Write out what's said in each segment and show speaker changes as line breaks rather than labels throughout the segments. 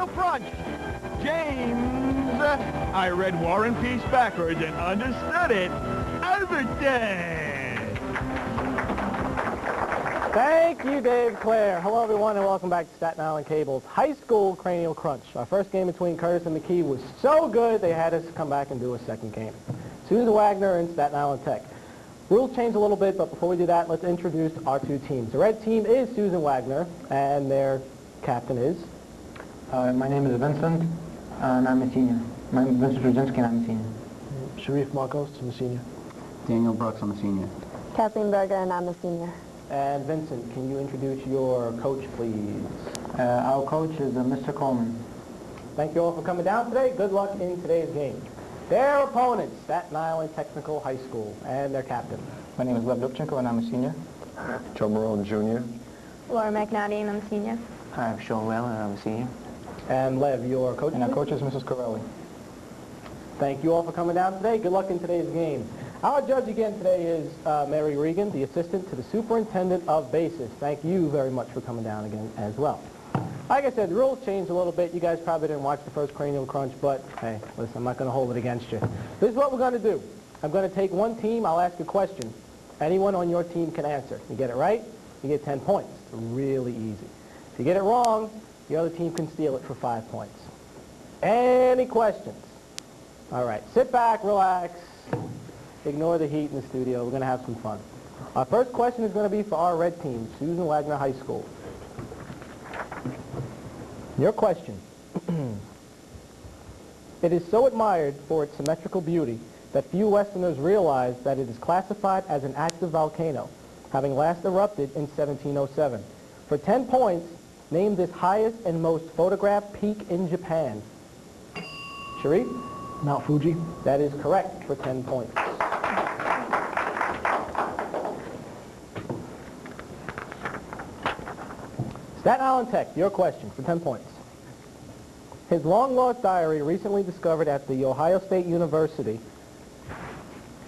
Cranial Crunch. James, I read War and Peace backwards and understood it. Overton.
Thank you, Dave Clare. Hello, everyone, and welcome back to Staten Island Cable's High School Cranial Crunch. Our first game between Curtis and McKee was so good, they had us come back and do a second game. Susan Wagner and Staten Island Tech. Rules changed a little bit, but before we do that, let's introduce our two teams. The red team is Susan Wagner, and their captain is?
My name is Vincent, and I'm a senior. I'm Vincent Rudzinski, and I'm a senior.
Sharif Marcos, I'm a senior.
Daniel Brooks, I'm a senior.
Kathleen Berger, and I'm a senior.
And Vincent, can you introduce your coach, please?
Our coach is Mr. Coleman.
Thank you all for coming down today. Good luck in today's game. Their opponents, Staten Island Technical High School, and their captain.
My name is Lev Dubchenko, and I'm a senior.
Joe Marone, Jr.
Laura McNally, and I'm a senior.
I'm Sean Well, and I'm a senior.
And Lev, your coach?
And our coach is Mrs. Corelli.
Thank you all for coming down today. Good luck in today's game. Our judge again today is Mary Regan, the assistant to the superintendent of bases. Thank you very much for coming down again as well. Like I said, the rules changed a little bit. You guys probably didn't watch the first Cranial Crunch, but hey, listen, I'm not going to hold it against you. This is what we're going to do. I'm going to take one team. I'll ask a question. Anyone on your team can answer. You get it right, you get 10 points. It's really easy. If you get it wrong, the other team can steal it for 5 points. Any questions? All right, sit back, relax. Ignore the heat in the studio. We're going to have some fun. Our first question is going to be for our red team, Susan Wagner High School. Your question. It is so admired for its symmetrical beauty that few Westerners realize that it is classified as an active volcano, having last erupted in 1707. For 10 points, name this highest and most photographed peak in Japan. Sharif?
Mount Fuji.
That is correct for 10 points. Staten Island Tech, your question for 10 points. His long-lost diary, recently discovered at the Ohio State University,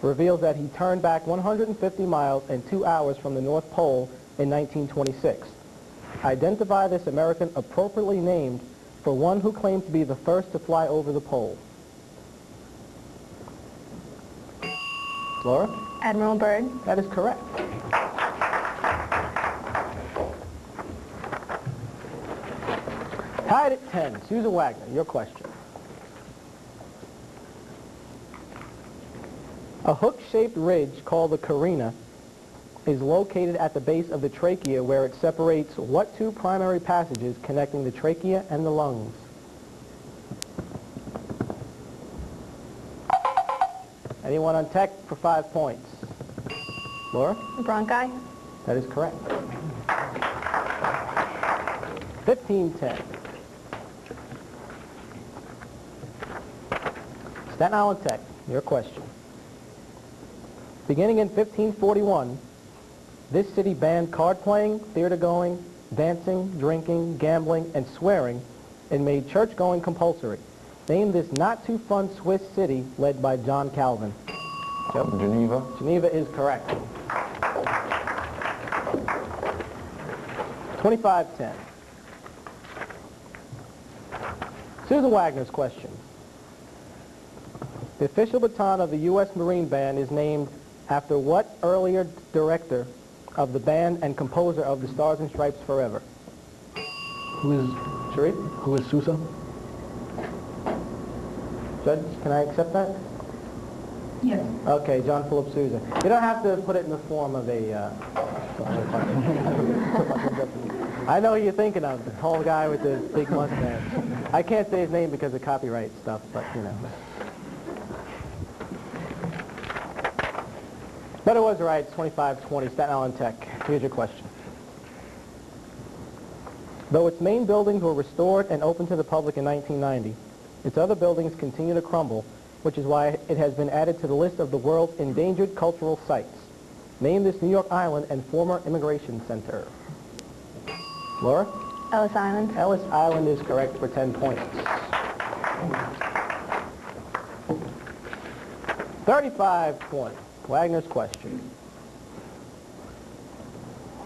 reveals that he turned back 150 miles in 2 hours from the North Pole in 1926. Identify this American appropriately named for one who claimed to be the first to fly over the pole. Laura?
Admiral Byrd.
That is correct. Tied at 10. Susan Wagner, your question. A hook-shaped ridge called the carina is located at the base of the trachea where it separates what two primary passages connecting the trachea and the lungs? Anyone on tech for 5 points? Laura?
Bronchi.
That is correct. 15-10. Staten Island Tech, your question. Beginning in 1541, this city banned card playing, theater going, dancing, drinking, gambling, and swearing, and made church going compulsory. Name this not-too-fun Swiss city led by John Calvin.
Yep, Geneva.
Geneva is correct. 25-10. Susan Wagner's question. The official baton of the U.S. Marine Band is named after what earlier director of the band and composer of the Stars and Stripes Forever?
Who is
Sharif?
Who is Sousa?
Judge, can I accept that?
Yes.
Okay, John Philip Sousa. You don't have to put it in the form of a... I know who you're thinking of, the tall guy with the big mustache. I can't say his name because of copyright stuff, but, you know. But it was right. It's 25-20, Staten Island Tech. Here's your question. Though its main buildings were restored and opened to the public in 1990, its other buildings continue to crumble, which is why it has been added to the list of the world's endangered cultural sites. Name this New York island and former immigration center. Laura?
Ellis Island.
Ellis Island is correct for 10 points. 35-20. Wagner's question.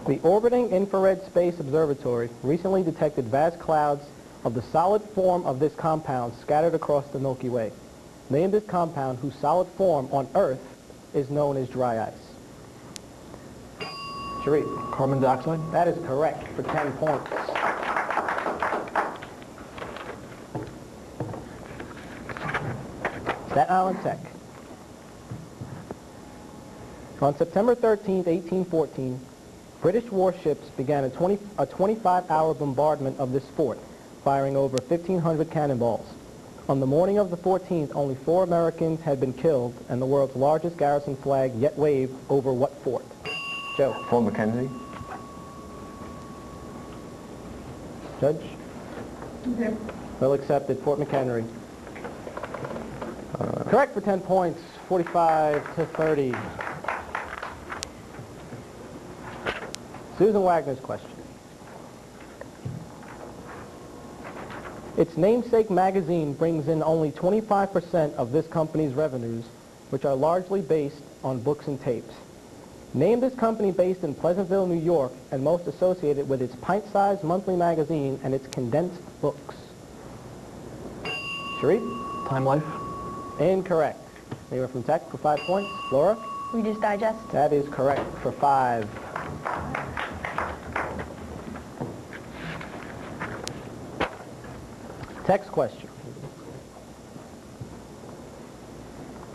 The Orbiting Infrared Space Observatory recently detected vast clouds of the solid form of this compound scattered across the Milky Way. Name this compound whose solid form on Earth is known as dry ice. Sharif.
Carbon dioxide?
That is correct for 10 points. Staten Island Tech. On September 13, 1814, British warships began a 25-hour bombardment of this fort, firing over 1,500 cannonballs. On the morning of the 14th, only 4 Americans had been killed, and the world's largest garrison flag yet waved over what fort? Joe.
Fort McKenzie.
Judge?
Okay.
Well accepted. Fort McHenry. Correct for 10 points. 45 to 30. Susan Wagner's question. Its namesake magazine brings in only 25% of this company's revenues, which are largely based on books and tapes. Name this company based in Pleasantville, New York, and most associated with its pint-sized monthly magazine and its condensed books. Sharif?
Time Life?
Incorrect. They were from Tech for 5 points. Laura?
Reader's Digest.
That is correct for 5. Tech's question.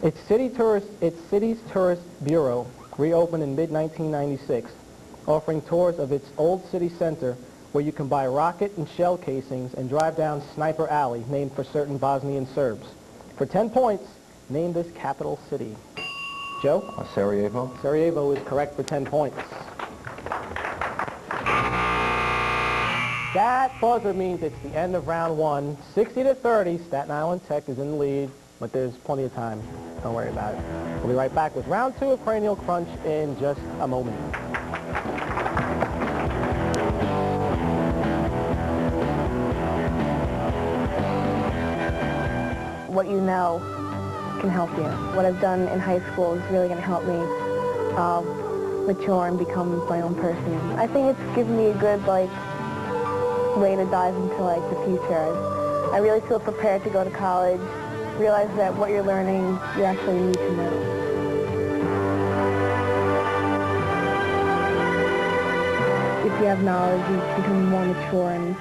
Its city's tourist bureau reopened in mid-1996, offering tours of its old city center where you can buy rocket and shell casings and drive down Sniper Alley, named for certain Bosnian Serbs. For 10 points, name this capital city. Joe?
Sarajevo.
Sarajevo is correct for 10 points. That buzzer means it's the end of round 1. 60 to 30, Staten Island Tech is in the lead, but there's plenty of time. Don't worry about it. We'll be right back with round 2 of Cranial Crunch in just a moment.
What you know can help you. What I've done in high school is really going to help me mature and become my own person. I think it's given me a good, way to dive into, the future. I really feel prepared to go to college, realize that what you're learning, you actually need to know. If you have knowledge, you become more mature and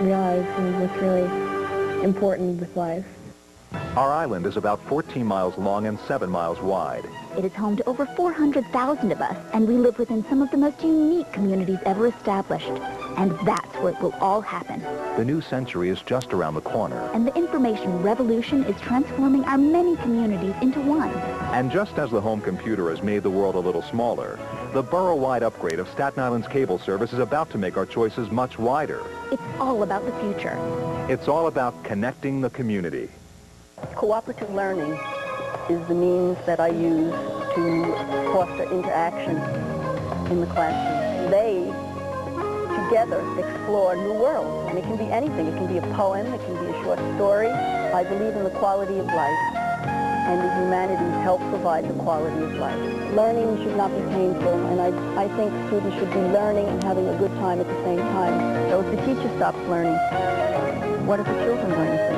realize what's really important with life.
Our island is about 14 miles long and 7 miles wide.
It is home to over 400,000 of us, and we live within some of the most unique communities ever established. And that's where it will all happen.
The new century is just around the corner.
And the information revolution is transforming our many communities into one.
And just as the home computer has made the world a little smaller, the borough-wide upgrade of Staten Island's cable service is about to make our choices much wider.
It's all about the future.
It's all about connecting the community.
Cooperative learning is the means that I use to foster interaction in the classroom. They together explore new worlds, and it can be anything. It can be a poem, it can be a short story. I believe in the quality of life, and the humanities help provide the quality of life. Learning should not be painful, and I think students should be learning and having a good time at the same time. So if the teacher stops learning, what are the children going to think?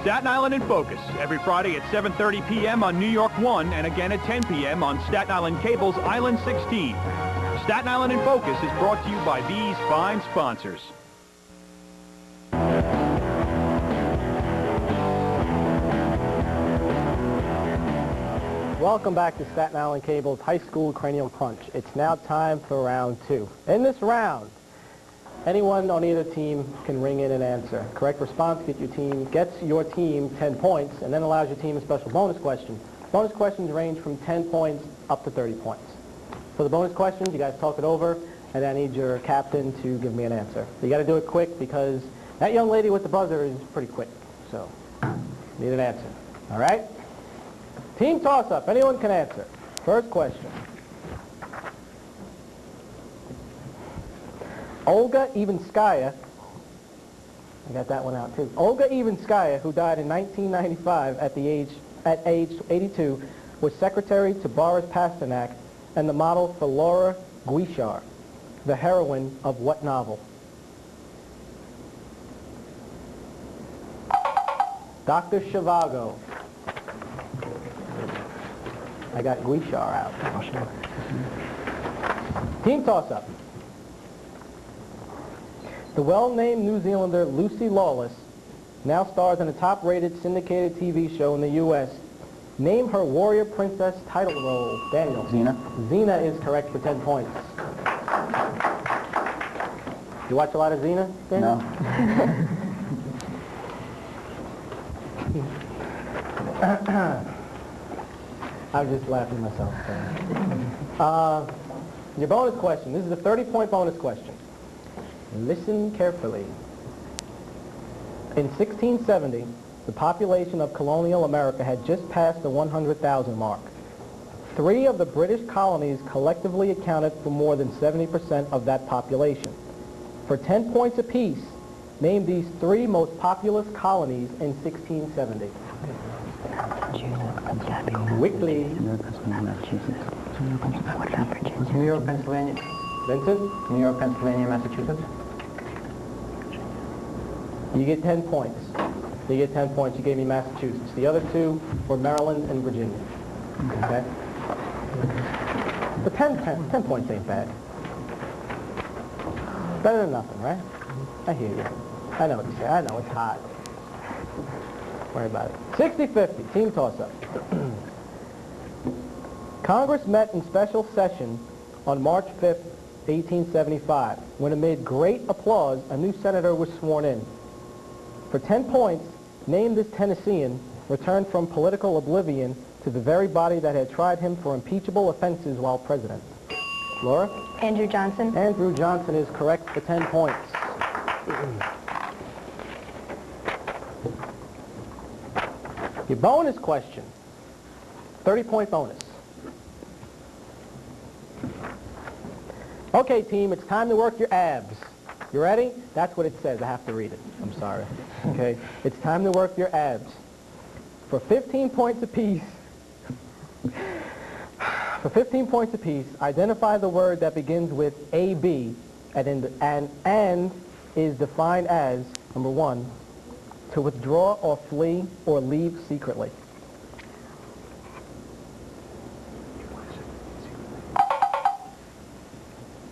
Staten Island in Focus, every Friday at 7:30 p.m. on New York 1 and again at 10 p.m. on Staten Island Cable's Island 16. Staten Island in Focus is brought to you by these fine sponsors.
Welcome back to Staten Island Cable's High School Cranial Crunch. It's now time for round 2. In this round, anyone on either team can ring in an answer. Correct response gets your team 10 points, and then allows your team a special bonus question. Bonus questions range from 10 points up to 30 points. For the bonus questions, you guys talk it over, and I need your captain to give me an answer. You got to do it quick because that young lady with the buzzer is pretty quick. So, need an answer. All right? Team toss-up. Anyone can answer. First question. Olga Ivanskaya, I got that one out too. Olga Ivanskaya, who died in 1995 at age 82, was secretary to Boris Pasternak and the model for Laura Guichard, the heroine of what novel? Dr. Zhivago. I got Guichard out. Team toss-up. The well-named New Zealander Lucy Lawless now stars in a top-rated syndicated TV show in the U.S. Name her warrior princess title role. Daniel.
Xena.
Xena is correct for 10 points. You watch a lot of Xena, Daniel?
No.
I'm just laughing at myself. Your bonus question. This is a 30-point bonus question. Listen carefully. In 1670, the population of colonial America had just passed the 100,000 mark. 3 of the British colonies collectively accounted for more than 70% of that population. For 10 points apiece, name these 3 most populous colonies in 1670. Quickly.
New York, Pennsylvania.
Vincent?
New York, Pennsylvania, Massachusetts.
You get 10 points. You get 10 points. You gave me Massachusetts. The other 2 were Maryland and Virginia. Okay? But 10 points ain't bad. Better than nothing, right? I hear you. I know what you say. I know it's hot. Don't worry about it. 60-50. Team toss-up. Congress met in special session on March 5th, 1875, when amid great applause, a new senator was sworn in. For 10 points, name this Tennessean returned from political oblivion to the very body that had tried him for impeachable offenses while president. Laura?
Andrew Johnson.
Andrew Johnson is correct for 10 points. Your bonus question, 30-point bonus. Okay, team, it's time to work your abs. You ready? That's what it says. I have to read it. I'm sorry. Okay? It's time to work your abs. For 15 points apiece, identify the word that begins with AB and is defined as, number 1, to withdraw or flee or leave secretly.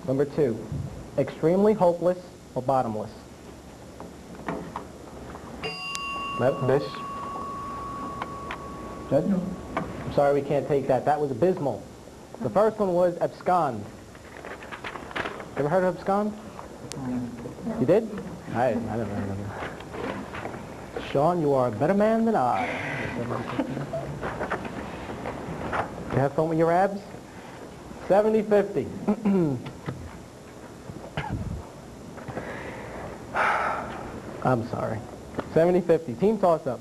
Number 2, extremely hopeless or bottomless.
This.
Judge? I'm sorry, we can't take that. That was abysmal. The first one was abscond. Ever heard of abscond? You did? I don't remember. Sean, you are a better man than I. You have fun with your abs? 70-50. I'm sorry. 70-50. Team toss-up.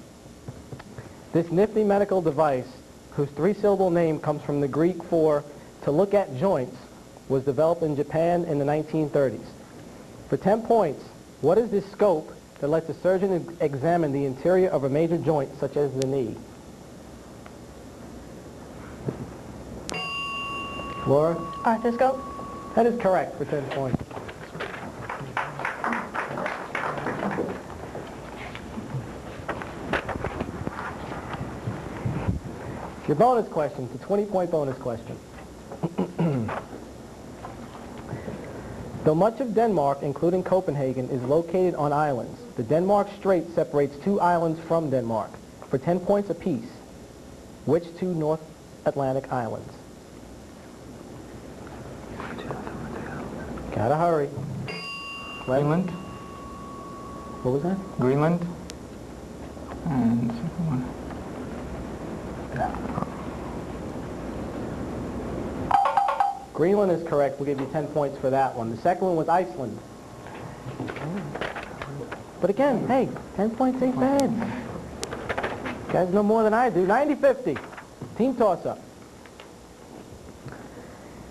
This nifty medical device, whose 3-syllable name comes from the Greek for to look at joints, was developed in Japan in the 1930s. For 10 points, what is this scope that lets a surgeon examine the interior of a major joint, such as the knee? Laura?
Arthroscope.
That is correct for 10 points. Your bonus question, it's a 20-point bonus question. Though much of Denmark, including Copenhagen, is located on islands, the Denmark Strait separates 2 islands from Denmark. For 10 points apiece, which 2 North Atlantic islands? Gotta hurry.
Greenland.
What was that?
Greenland. And the second one.
Greenland is correct. We'll give you 10 points for that one. The second one was Iceland. But again, hey, 10 points ain't bad. You guys know more than I do. 90-50. Team toss-up.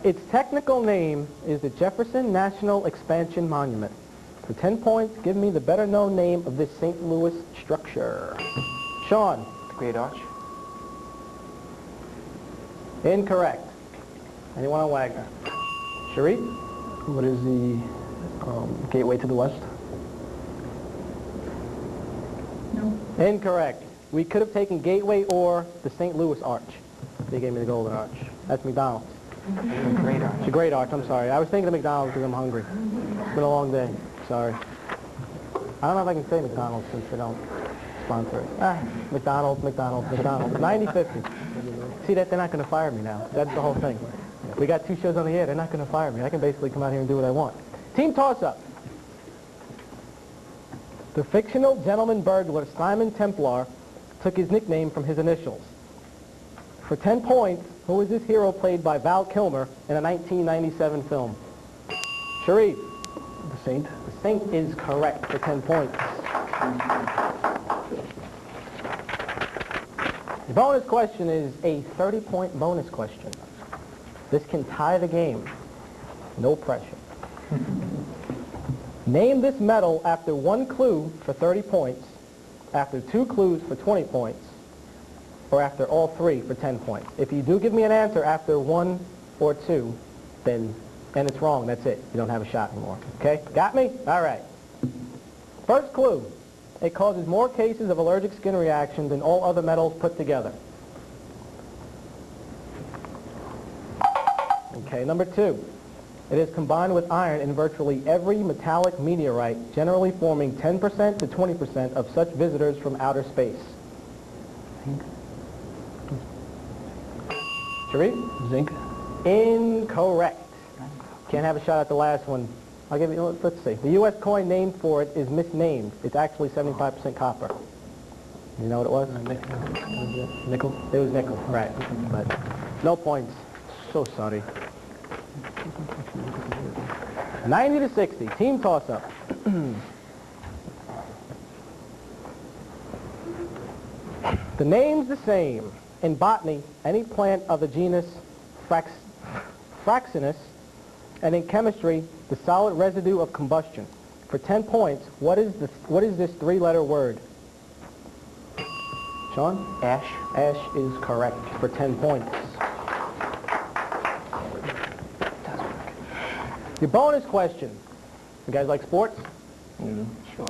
Its technical name is the Jefferson National Expansion Monument. For 10 points, give me the better-known name of this St. Louis structure. Sean.
The Great Arch.
Incorrect. Anyone on Wagner? Sharif?
What is the gateway to the west?
Incorrect. We could have taken Gateway or the St. Louis Arch. They gave me the Golden Arch. That's McDonald's.
The Great Arch.
The Great Arch, I'm sorry. I was thinking of McDonald's because I'm hungry. It's been a long day. Sorry. I don't know if I can say McDonald's since they don't sponsor it. McDonald's. 90-50. See, that they're not going to fire me now. That's the whole thing. We got 2 shows on the air. They're not going to fire me. I can basically come out here and do what I want. Team toss-up. The fictional gentleman burglar Simon Templar took his nickname from his initials. For 10 points, who is this hero played by Val Kilmer in a 1997 film? Sharif.
The Saint.
The Saint is correct for 10 points. The bonus question is a 30-point bonus question. This can tie the game. No pressure. Name this metal after 1 clue for 30 points, after 2 clues for 20 points, or after all 3 for 10 points. If you do give me an answer after 1 or 2, then, and it's wrong, that's it. You don't have a shot anymore. Okay? Got me? All right. First clue. It causes more cases of allergic skin reaction than all other metals put together. Okay, number 2. It is combined with iron in virtually every metallic meteorite, generally forming 10% to 20% of such visitors from outer space. Sharif?
Zinc.
Incorrect. Can't have a shot at the last one. I'll give you, let's see. The U.S. coin named for it is misnamed. It's actually 75% copper. You know what it was?
Nickel.
It was nickel, right. But no points. So sorry. 90-60. Team toss-up. The name's the same. In botany, any plant of the genus Fraxinus, and in chemistry, the solid residue of combustion. For 10 points, what is this 3-letter word? Sean?
Ash.
Ash is correct for 10 points. Your bonus question. You guys like sports?
Sure.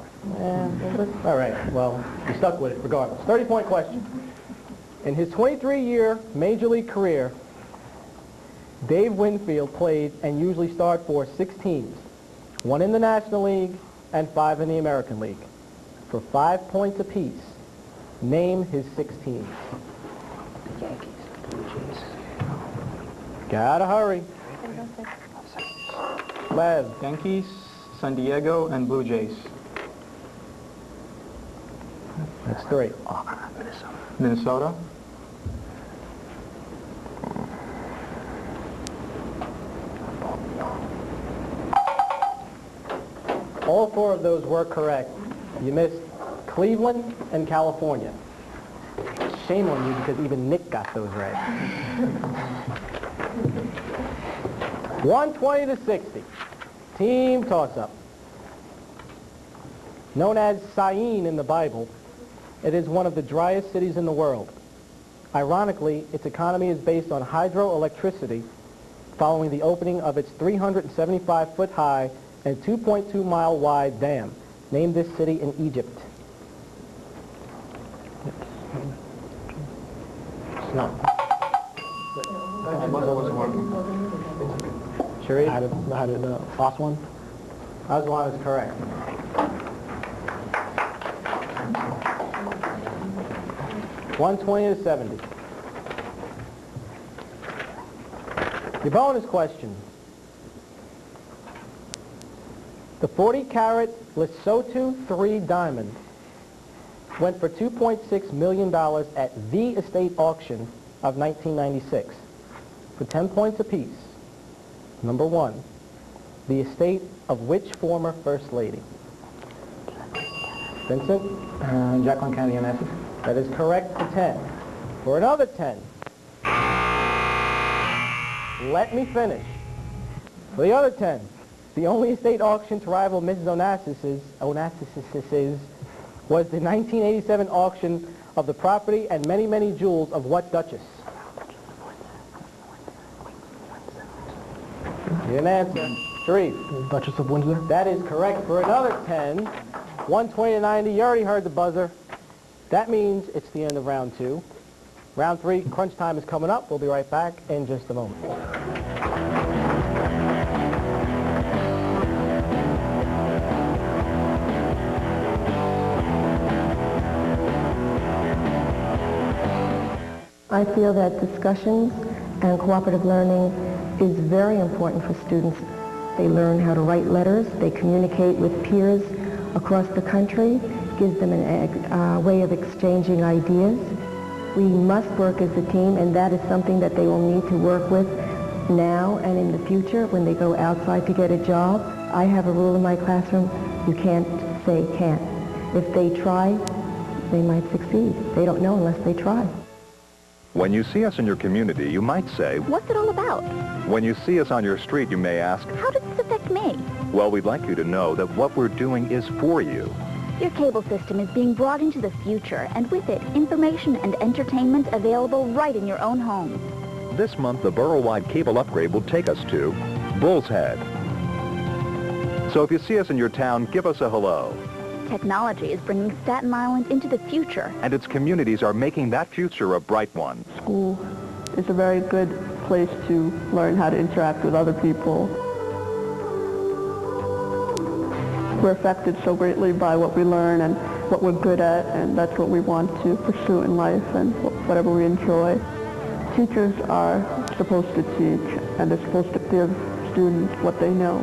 All right. Well, you stuck with it regardless. 30-point question. In his 23-year Major League career, Dave Winfield played and usually starred for 6 teams, 1 in the National League and 5 in the American League. For 5 points apiece, name his 6 teams.
Yankees. Blue Jays.
Gotta hurry. Lev.
Yankees, San Diego, and Blue Jays.
That's 3.
Minnesota.
All 4 of those were correct. You missed Cleveland and California. Shame on you because even Nick got those right. 120-60. Team toss-up. Known as Syene in the Bible, it is one of the driest cities in the world. Ironically, its economy is based on hydroelectricity following the opening of its 375-foot-high and 2.2-mile-wide dam. Name this city in Egypt. No. Sharif?
I had it, Aswan.
Aswan is correct. $120-70. Your bonus question. The 40-carat Lesotho 3 diamond went for $2.6 million at the estate auction of 1996. For 10 points apiece. Number 1, the estate of which former First Lady? Vincent?
Jacqueline Kennedy Onassis.
That is correct for 10. For another 10. Let me finish. For the other 10, the only estate auction to rival Mrs. Onassis's was the 1987 auction of the property and many, many jewels of what duchess? You didn't answer. Sharif.
Duchess of Windsor.
That is correct. For another 10, 120 to 90, you already heard the buzzer. That means it's the end of round 2. Round 3, crunch time is coming up. We'll be right back in just a moment.
I feel that discussions and cooperative learning is very important for students. They learn how to write letters, they communicate with peers across the country, gives them a way of exchanging ideas. We must work as a team, and that is something that they will need to work with now and in the future when they go outside to get a job. I have a rule in my classroom: you can't say can't. If they try, they might succeed. They don't know unless they try.
When you see us in your community, you might say,
What's it all about?
when you see us on your street, you may ask,
How does this affect me?
well, we'd like you to know that what we're doing is for you.
Your cable system is being brought into the future, and with it, information and entertainment available right in your own home.
This month, the borough-wide cable upgrade will take us to Bull's Head. So if you see us in your town, give us a hello.
Technology is bringing Staten Island into the future.
And its communities are making that future a bright one.
School is a very good place to learn how to interact with other people. We're affected so greatly by what we learn and what we're good at, and that's what we want to pursue in life and whatever we enjoy. Teachers are supposed to teach, and they're supposed to give students what they know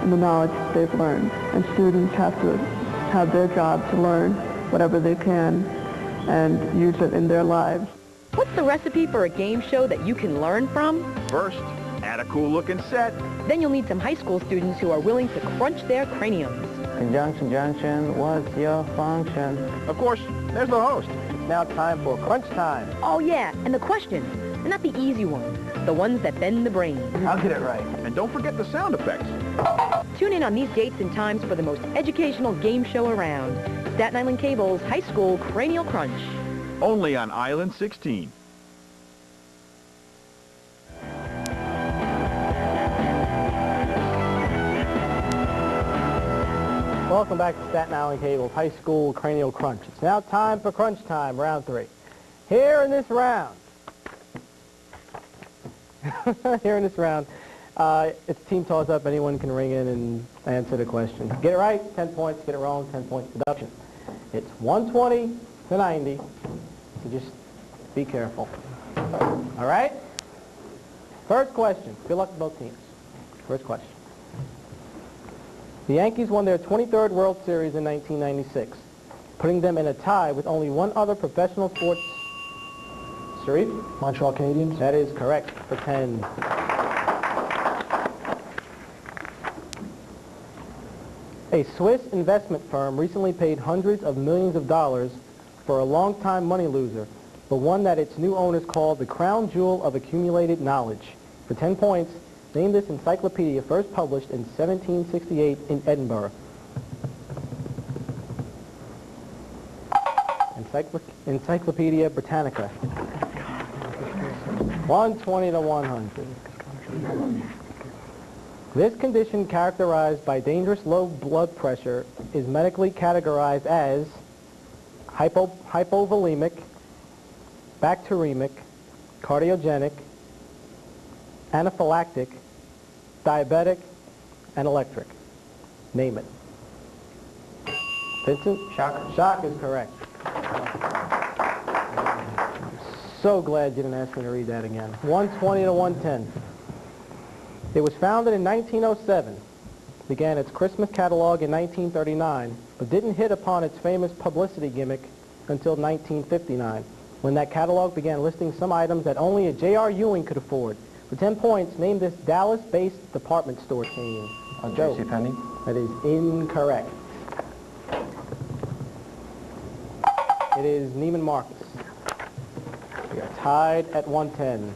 and the knowledge they've learned. And students have to have their job to learn whatever they can and use it in their lives.
What's the recipe for a game show that you can learn from?
First, add a cool-looking set.
Then you'll need some high school students who are willing to crunch their craniums.
Conjunction, junction, what's your function?
Of course, there's the host.
It's now time for crunch time.
Oh yeah, and the questions. And not the easy ones. The ones that bend the brain.
I'll get it right.
And don't forget the sound effects.
Tune in on these dates and times for the most educational game show around. Staten Island Cable's High School Cranial Crunch.
Only on Island 16.
Welcome back to Staten Island Cable's High School Cranial Crunch. It's now time for crunch time, round 3. Here in this round, it's team toss-up. Anyone can ring in and answer the question. Get it right, 10 points. Get it wrong, 10 points deduction. It's 120 to 90, so just be careful. All right? First question. Good luck to both teams. First question. The Yankees won their 23rd World Series in 1996, putting them in a tie with only one other professional sports. Sharif?
Montreal Canadiens.
That is correct for 10. A Swiss investment firm recently paid hundreds of millions of dollars for a long-time money loser, but one that its new owners called the crown jewel of accumulated knowledge. For 10 points, name this encyclopedia first published in 1768 in Edinburgh. Encyclopedia Britannica. 120 to 100. This condition, characterized by dangerous low blood pressure, is medically categorized as hypovolemic, bacteremic, cardiogenic, anaphylactic, diabetic, and electric. Name it. Vincent?
Shock.
Shock is correct. I'm so glad you didn't ask me to read that again. 120 to 110. It was founded in 1907, began its Christmas catalog in 1939, but didn't hit upon its famous publicity gimmick until 1959, when that catalog began listing some items that only a J.R. Ewing could afford. For 10 points, name this Dallas-based department store chain.
JCPenney.
That is incorrect. It is Neiman Marcus. We are tied at 110.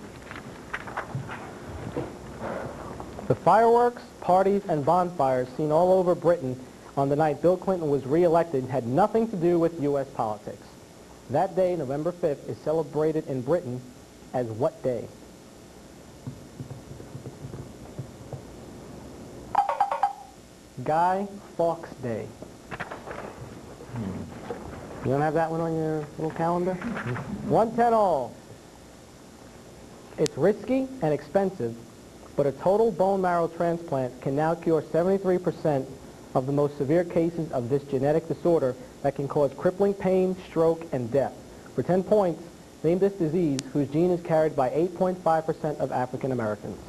The fireworks, parties, and bonfires seen all over Britain on the night Bill Clinton was re-elected had nothing to do with U.S. politics. That day, November 5th, is celebrated in Britain as what day? Guy Fawkes Day. You don't have that one on your little calendar? 110 all. It's risky and expensive, but a total bone marrow transplant can now cure 73% of the most severe cases of this genetic disorder that can cause crippling pain, stroke, and death. For 10 points, name this disease whose gene is carried by 8.5% of African Americans.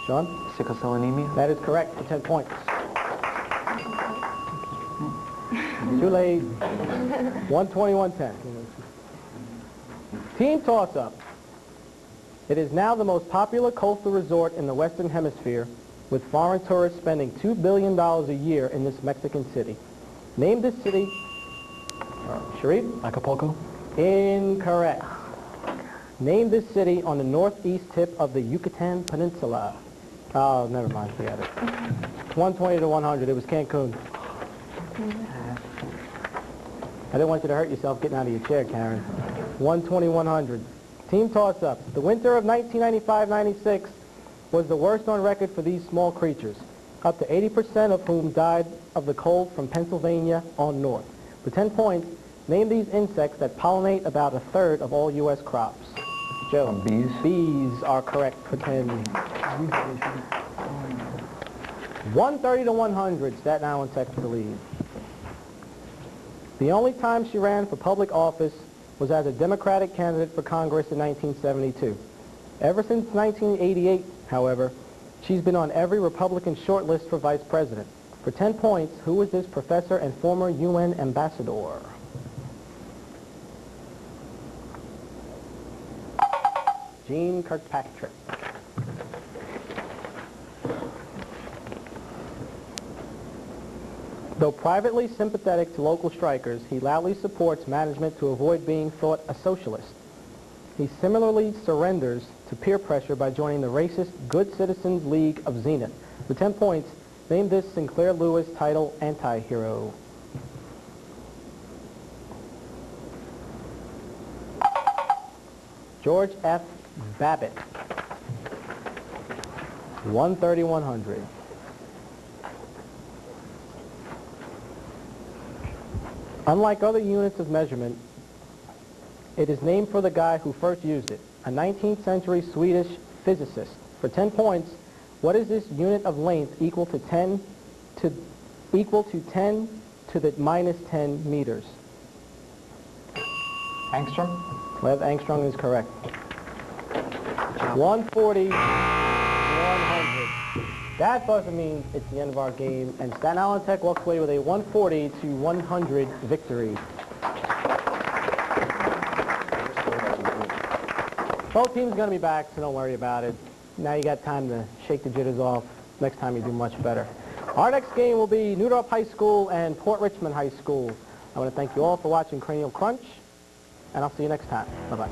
Sean?
Sickle cell anemia?
That is correct for 10 points. Too late. 120-110. Team toss-up. It is now the most popular coastal resort in the Western Hemisphere, with foreign tourists spending $2 billion a year in this Mexican city. Name this city. Sharif?
Acapulco.
Incorrect. Name this city on the northeast tip of the Yucatan Peninsula. Oh, never mind. Forget it. 120 to 100. It was Cancun. I didn't want you to hurt yourself getting out of your chair, Karen. 120, 100. Team toss-up. The winter of 1995-96 was the worst on record for these small creatures, up to 80% of whom died of the cold from Pennsylvania on north. For 10 points, name these insects that pollinate about a third of all U.S. crops. Joe.
Bees?
Bees are correct for 10. 130 to 100. Staten Island takes the lead. The only time she ran for public office was as a Democratic candidate for Congress in 1972. Ever since 1988, however, she's been on every Republican shortlist for vice president. For 10 points, who is this professor and former UN ambassador? Jean Kirkpatrick. Though privately sympathetic to local strikers, he loudly supports management to avoid being thought a socialist. He similarly surrenders to peer pressure by joining the racist Good Citizens League of Zenith. For 10 points, name this Sinclair Lewis title anti-hero. George F. Babbitt. 130, 100. Unlike other units of measurement, it is named for the guy who first used it, a 19th century Swedish physicist. For 10 points, what is this unit of length equal to 10 to the minus 10 meters?
Angstrom?
Lev Angstrom is correct. 140, 100. That buzzer means it's the end of our game, and Staten Island Tech walks away with a 140 to 100 victory. Both teams are going to be back, so don't worry about it. Now you got time to shake the jitters off. Next time you do much better. Our next game will be New Dorp High School and Port Richmond High School. I want to thank you all for watching Cranial Crunch, and I'll see you next time. Bye-bye.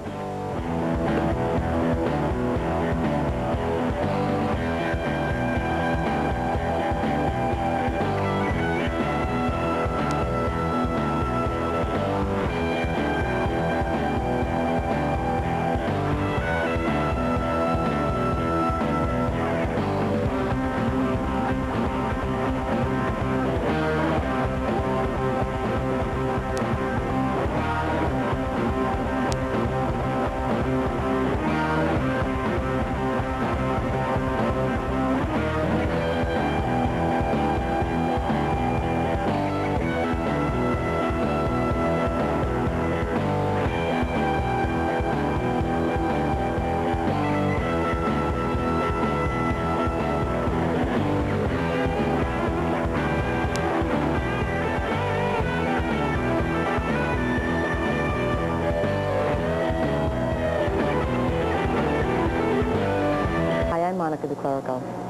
The clerical.